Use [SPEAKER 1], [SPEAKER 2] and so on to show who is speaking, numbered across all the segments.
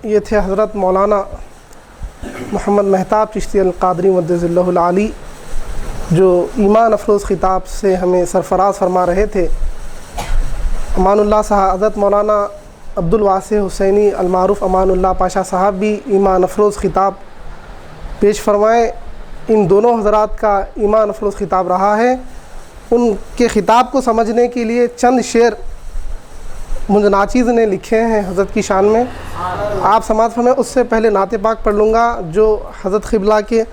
[SPEAKER 1] یہ تھے حضرت مولانا محمد مہتاب چشتی القادری مدث اللہ العالی، جو ایمان افروز خطاب سے ہمیں سرفراز فرما رہے تھے۔ امان اللہ صاحب حضرت مولانا عبد الواسع حسینی المعروف امان اللہ پاشا صاحب بھی ایمان افروز خطاب پیش فرمائے۔ ان دونوں حضرات کا ایمان افروز خطاب رہا ہے۔ ان کے خطاب کو سمجھنے کے لیے چند شعر مجھ ناچیز نے لکھے ہیں حضرت کی شان میں، آپ سماعت فرمائیں۔ اس سے پہلے نعت پاک پڑھ لوں گا جو حضرت قبلہ کے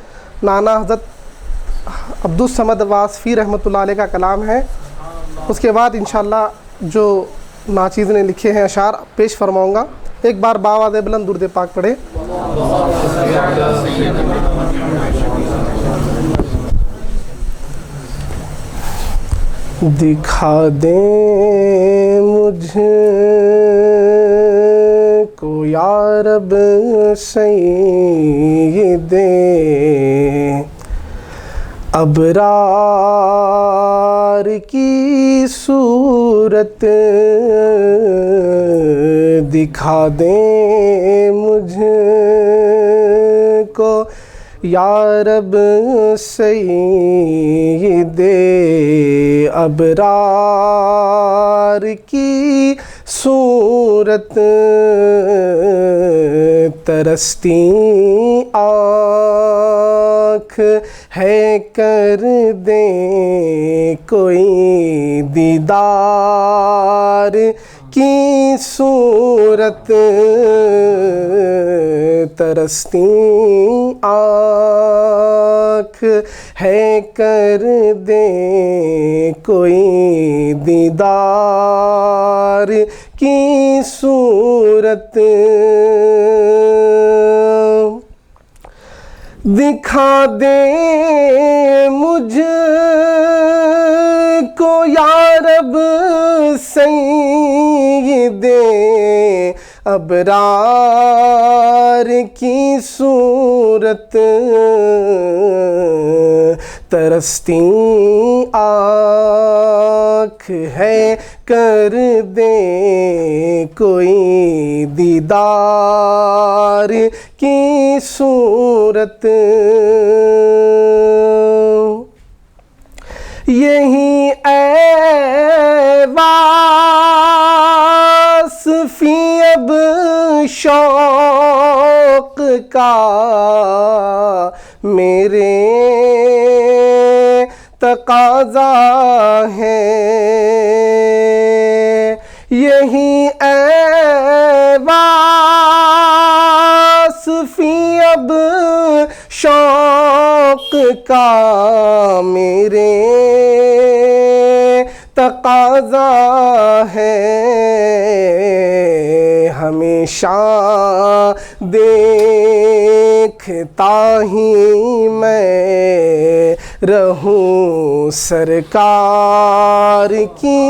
[SPEAKER 1] نانا حضرت عبدالصمد واسفی رحمۃ اللہ علیہ کا کلام ہے۔ اس کے بعد انشاءاللہ جو ناچیز نے لکھے ہیں اشعار پیش فرماؤں گا۔ ایک بار باواد بلند درود پاک پڑھے۔ دکھا دیں مجھ کو یا رب سید ابرار کی صورت، دکھا دیں مجھ کو یا رب سید ابرار کی صورت، ترستی آنکھ ہے کر دیں کوئی دیدار کی صورت، ترستی آنکھ ہے کر دیں کوئی دیدار کی صورت، دکھا دیں مجھ کو یا رب سید ابرار کی صورت، ترستی آنکھ ہے کر دیں کوئی دیدار کی صورت، یہی اے واسفی اب شوق کا میرے تقاضا ہے، یہی اے واسفی اب شوق کا میرے تقاضا ہے، ہمیشہ دیکھتا ہی میں رہوں سرکار کی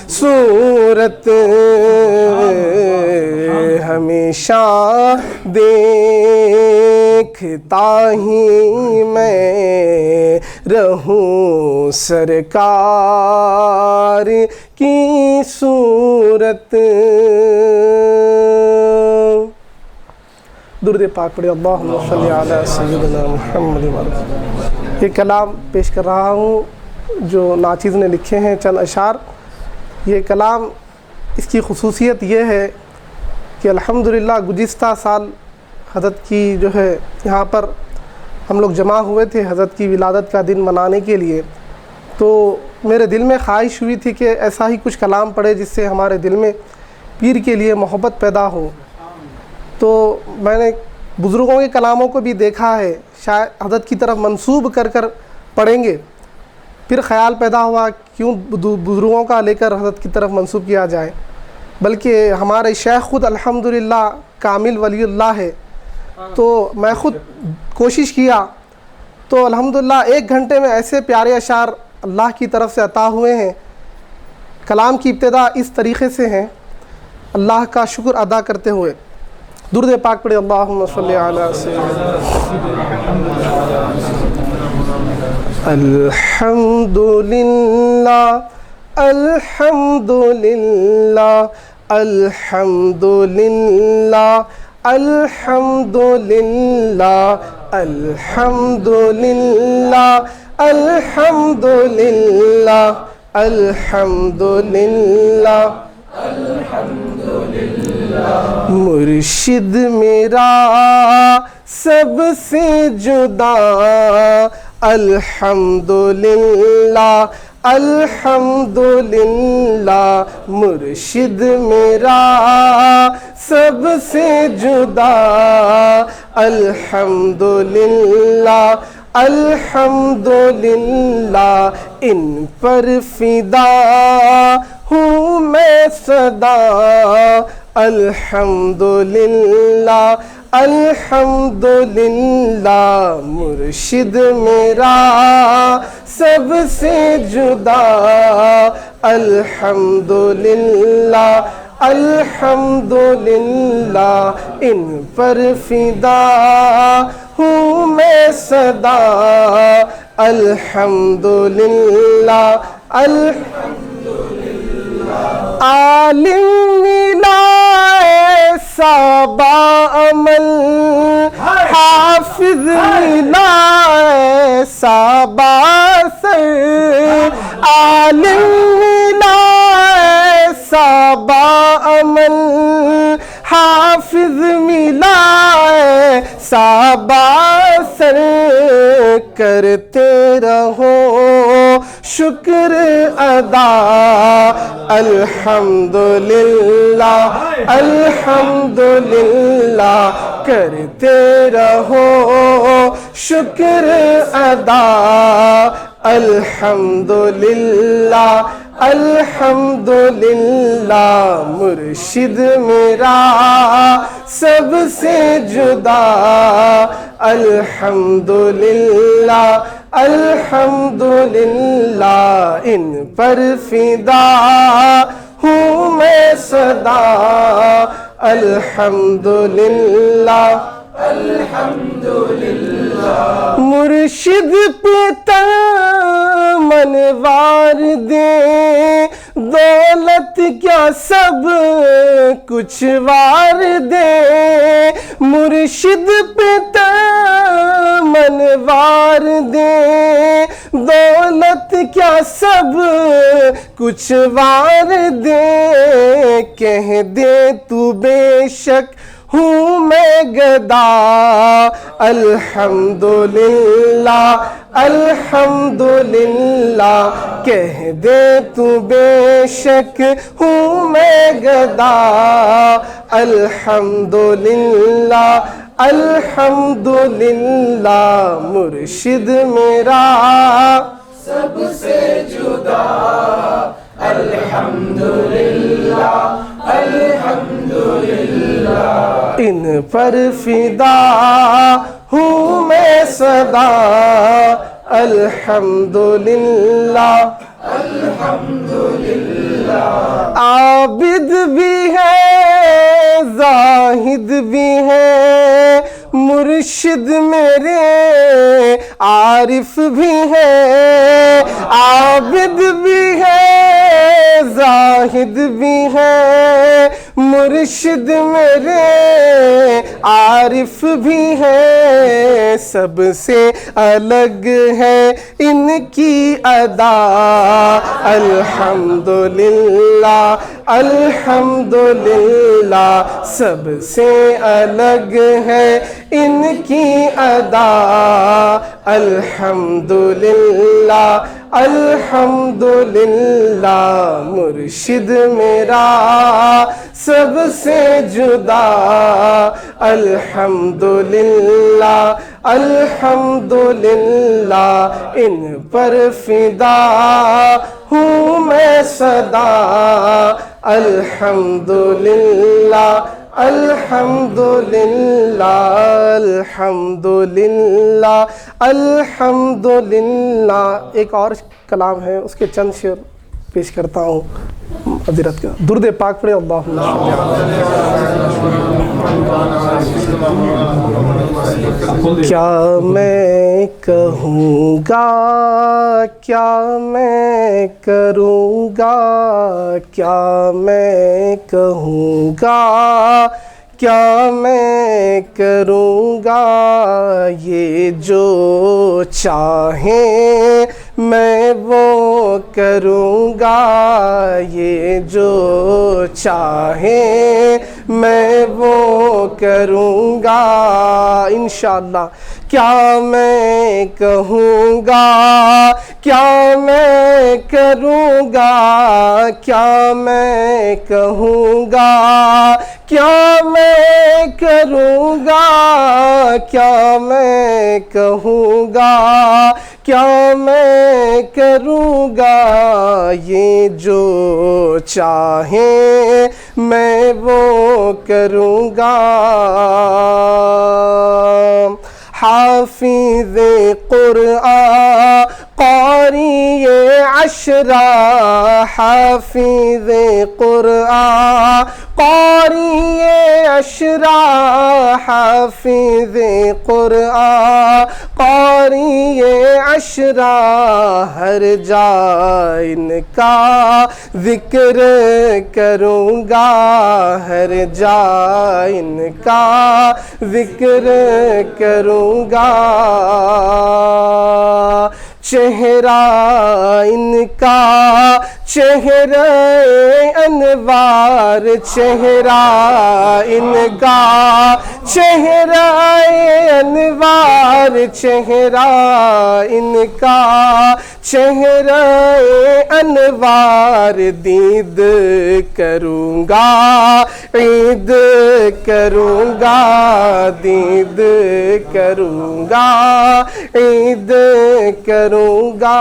[SPEAKER 1] صورت، ہمیشہ دیکھتا ہی میں رہوں سرکار کی صورت۔ درود پاک پڑھے۔ اللہم صلی علی سیدنا محمد۔ یہ کلام پیش کر رہا ہوں جو ناچیز نے لکھے ہیں چند اشعار۔ یہ کلام اس کی خصوصیت یہ ہے کہ الحمدللہ گزشتہ سال حضرت کی جو ہے یہاں پر ہم لوگ جمع ہوئے تھے حضرت کی ولادت کا دن منانے کے لیے، تو میرے دل میں خواہش ہوئی تھی کہ ایسا ہی کچھ کلام پڑھے جس سے ہمارے دل میں پیر کے لیے محبت پیدا ہو۔ تو میں نے بزرگوں کے کلاموں کو بھی دیکھا ہے، شاید حضرت کی طرف منسوب کر کر پڑھیں گے، پھر خیال پیدا ہوا کیوں بزرگوں کا لے کر حضرت کی طرف منسوب کیا جائے، بلکہ ہمارے شیخ خود الحمدللہ کامل ولی اللہ ہے، تو میں خود کوشش کیا تو الحمدللہ 1 گھنٹے میں ایسے پیارے اشعار اللہ کی طرف سے عطا ہوئے ہیں۔ کلام کی ابتدا اس طریقے سے ہیں، اللہ کا شکر ادا کرتے ہوئے درود پاک پڑھے۔ اللہم صلی علی سیدنا الحمدللہ الحمدللہ الحمدللہ الحمد للہ الحمد للہ الحمد للہ الحمد للہ مرشد میرا سب سے جدا الحمد للہ الحمد للہ مرشد میرا سب سے جدا الحمد للہ الحمد للہ ان پر فدا ہوں میں صدا الحمد للہ الحمد للہ مرشد میرا سب سے جدا الحمد للہ الحمد للہ ان پر فدا ہوں میں صدا الحمد للہ الحمد للہ عالم ملا ایسا باعمل حافظ ملا ایسا بااثر عالم ملا ایسا باعمل حافظ ملا ایسا بااثر کرتے رہو شکر ادا الحمد للہ الحمد للہ کرتے رہو شکر ادا الحمد للہ الحمد للہ مرشد میرا سب سے جدا الحمد للہ الحمد للہ ان پر فدا ہوں میں صدا الحمد للہ الحمد للہ مرشد پہ من وار دے دولت کیا سب کچھ وار دے مرشد پہ من وار دے دولت کیا سب کچھ وار دے کہہ دے تو بے شک ہوں میں گدا الحمد للہ الحمد للہ کہہ دے تو بے شک ہوں میں گدا الحمد للہ الحمد للہ مرشد میرا سب سے جدا الحمد للہ الحمد للہ ان پر فدا ہوں میں صدا الحمد للہ الحمد للہ عابد بھی ہے زاہد بھی ہے مرشد میرے عارف بھی ہے عابد بھی ہے زاہد بھی ہے مرشد میرے عارف بھی ہے سب سے الگ ہے ان کی ادا الحمد للہ الحمد للہ سب سے الگ ہے ان کی ادا الحمد للہ الحمد للہ مرشد میرا سب سے جدا الحمد للہ الحمد للہ ان پر فدا ہوں میں صدا الحمد للہ الحمد للہ الحمد للہ الحمد للہ ایک اور کلام ہے اس کے چند شعر پیش کرتا ہوں حضرت کا درود پاک پڑھے اللہم کیا میں کہوں گا کیا میں کروں گا کیا میں کہوں گا کیا میں کروں گا، یہ جو چاہیں میں وہ کروں گا، یہ جو چاہیں میں وہ کروں گا انشاءاللہ۔ کیا میں کہوں گا، کیا میں کروں گا، کیا میں کہوں گا، کیا میں کروں گا، کیا میں کہوں گا، کیا میں کروں گا، یہ جو چاہیں میں وہ کروں گا۔ حافظ قرآن قاری عشرہ، حافظ قرآن قاری عشرہ، حافظ قرآن قاری عشرہ، ہر جا ان کا ذکر کروں گا، ہر جا ان کا ذکر کروں گا۔ چہرہ ان کا چہرہ انوار، چہرہ ان کا چہرہ انوار، چہرہ ان کا چہرہ انوار، دید کروں گا عید کروں گا، دید کروں گا عید کروں گا۔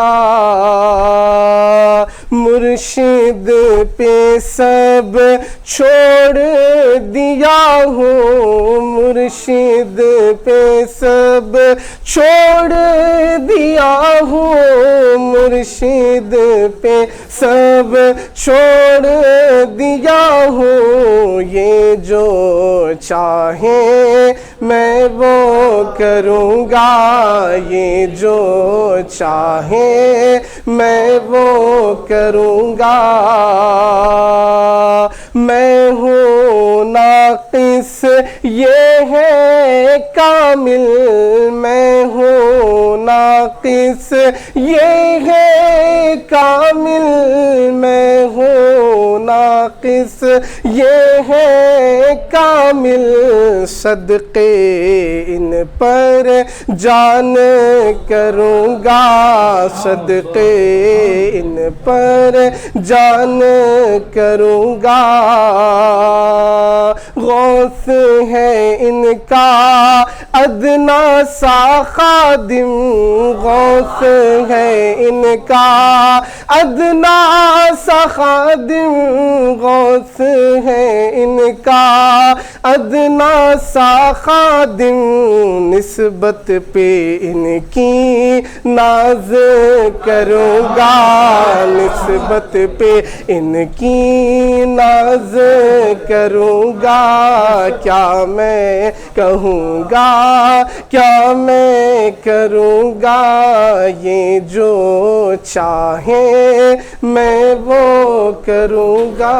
[SPEAKER 1] مرشد پہ سب چھوڑ دیا ہوں، مرشد پہ سب چھوڑ دیا ہوں، مرشد پہ سب چھوڑ دیا ہوں، یہ جو چاہیں میں وہ کروں گا، یہ جو چاہیں میں وہ کروں گا۔ میں ہوں ناقص یہ ہے کامل، میں ہوں ناقص یہ ہے کامل، میں ہوں ناقص یہ ہے کامل، صدقے ان پر جان کروں گا، صدقے ان پر جان کروں گا۔ غوث ہے ان کا ادنا سا خادم، غوث ہے ان کا ادنا سا خادم، غوث ہے ان کا ادنا سا خادم، نسبت پہ ان کی ناز کروں گا، نسبت پہ ان کی ناز کروں گا۔ کیا میں کہوں گا، کیا میں کروں گا، یہ جو چاہیں میں وہ کروں گا۔